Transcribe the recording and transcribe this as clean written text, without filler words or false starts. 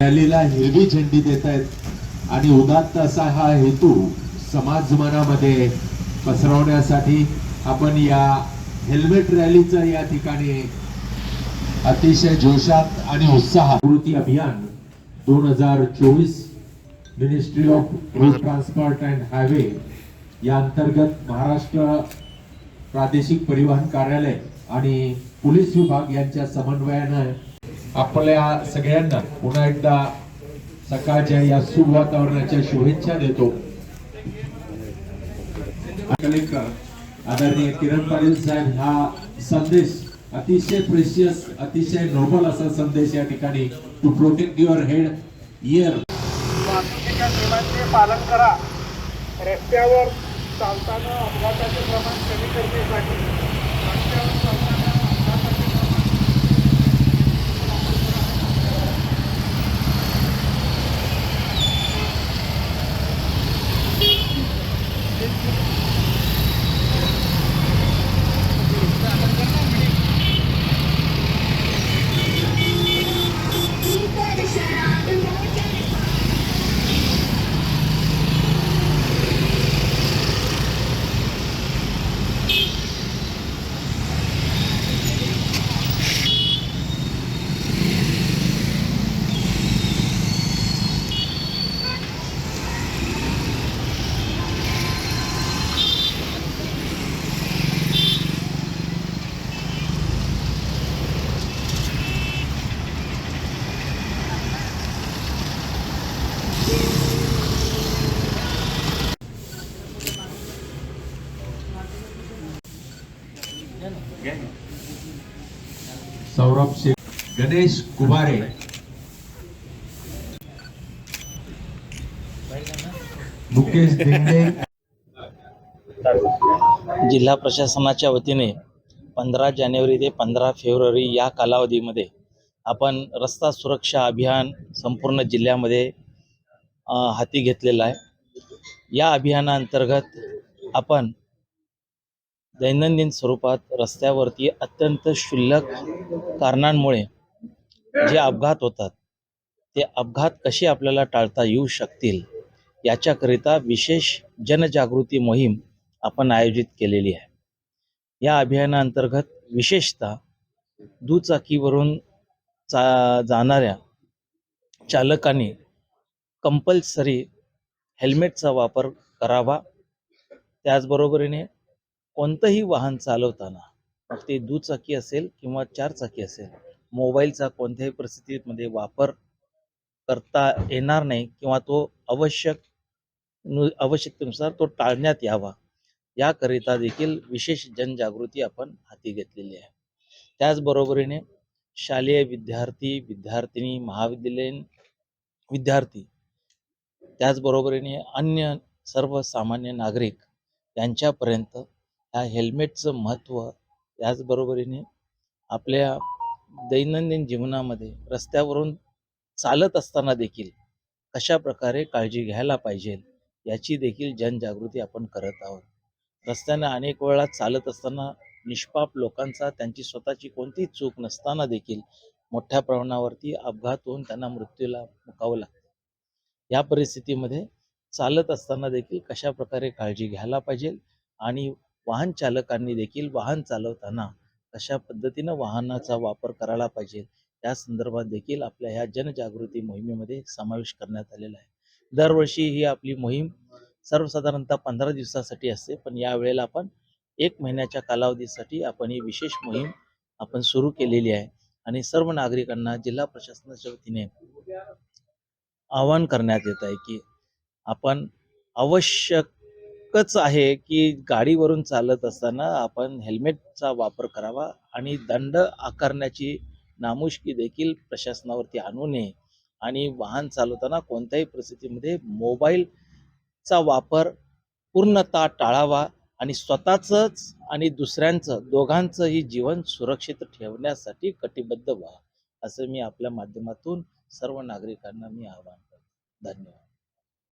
रॅलीला हिरवी झेंडी देत आहेत आणि उदात्त असा हा हेतू समाज मनामध्ये पसरवण्यासाठी आपण या हेल्मेट रॅलीचं या ठिकाणी अतिशय जोशात आणि उत्साहात कृती अभियान 2024 ministry of road transport and highway या अंतर्गत महाराष्ट्र प्रादेशिक परिवहन कार्यालय आणि पोलीस विभाग यांच्या समन्वयाने आपल्या सगळ्यांना पुन्हा एकदा सकाळच्या या सुवातावरणाच्या शुभेच्छा देतो। आदरणीय किरण पाटील साहेब हा संदेश अतिशय प्रेशियस अतिशय नोबल असा संदेश या ठिकाणी to protect your head ear वाहतुकीच्या नियमांचे पालन करा। रस्त्यावर चालताना अपघाताचे प्रमाण कमी करण्यासाठी रस्त्यावर चालताना अपघाताचे सौरभ शेख, गणेश कुबारे, मुकेश दिंडे। जिल्हा प्रशासनाच्या वतीने 15 जानेवारी ते 15 फेब्रुवारी या कालावधीमध्ये आपण रस्ता सुरक्षा अभियान संपूर्ण जिल्ह्यामध्ये हाती घेतलेलं आहे। या अभियानाअंतर्गत आपण दैनंदिन स्वरूपात रस्त्यावरती अत्यंत क्षुल्लक कारणांमुळे जे अपघात होतात ते अपघात कसे आपल्याला टाळता येऊ शकतील याच्याकरिता विशेष जनजागृती मोहीम आपण आयोजित केलेली आहे। या अभियानाअंतर्गत विशेषतः दुचाकीवरून जाणाऱ्या चालकांनी कंपल्सरी हेल्मेटचा वापर करावा। त्याचबरोबरीने कोणतंही वाहन चालवताना मग ते दुचाकी असेल किंवा चारचाकी असेल मोबाईलचा कोणत्याही परिस्थितीमध्ये वापर करता येणार नाही किंवा तो आवश्यकतेनुसार तो टाळण्यात यावा याकरिता देखील विशेष जनजागृती आपण हाती घेतलेली आहे। त्याचबरोबरीने शालेय विद्यार्थी विद्यार्थिनी महाविद्यालयीन विद्यार्थी त्याचबरोबरीने अन्य सर्वसामान्य नागरिक यांच्यापर्यंत ह्या हेल्मेटचं महत्त्व त्याचबरोबरीने आपल्या दैनंदिन जीवनामध्ये रस्त्यावरून चालत असताना देखील कशा प्रकारे काळजी घ्यायला पाहिजे याची देखील जनजागृती आपण करत आहोत। रस्त्याने अनेक वेळा चालत असताना निष्पाप लोकांचा त्यांची स्वतःची कोणतीही चूक नसताना देखील मोठ्या प्रमाणावरती अपघात होऊन त्यांना मृत्यूला मुकावं लागतं। या परिस्थितीमध्ये चालत असताना देखील कशा प्रकारे काळजी घ्यायला पाहिजे आणि वाहन चालकांनी देखील वाहन चालवताना कशा पद्धतीनं वाहनाचा वापर करायला पाहिजे या संदर्भात देखील आपल्या ह्या जनजागृती मोहिमेमध्ये समावेश करण्यात आलेला आहे। दरवर्षी ही आपली मोहीम सर्वसाधारणतः 15 दिवसासाठी असते, पण यावेळेला आपण 1 महिन्याच्या कालावधीसाठी आपण ही विशेष मोहीम आपण सुरू केलेली आहे आणि सर्व नागरिकांना जिल्हा प्रशासनाच्या वतीने आवाहन करण्यात येत आहे की आपण आवश्यकच आहे की गाडीवरून चालत असताना आपण हेल्मेटचा वापर करावा आणि दंड आकारण्याची नामुष्की देखील प्रशासनावरती आणू नये आणि वाहन चालवताना कोणत्याही परिस्थितीमध्ये मोबाईलचा वापर पूर्णतः टाळावा आणि स्वतःचंच आणि दुसऱ्यांचं दोघांचंही जीवन सुरक्षित ठेवण्यासाठी कटिबद्ध व्हा असं मी आपल्या माध्यमातून सर्व नागरिकांना मी आवाहन करतो. धन्यवाद.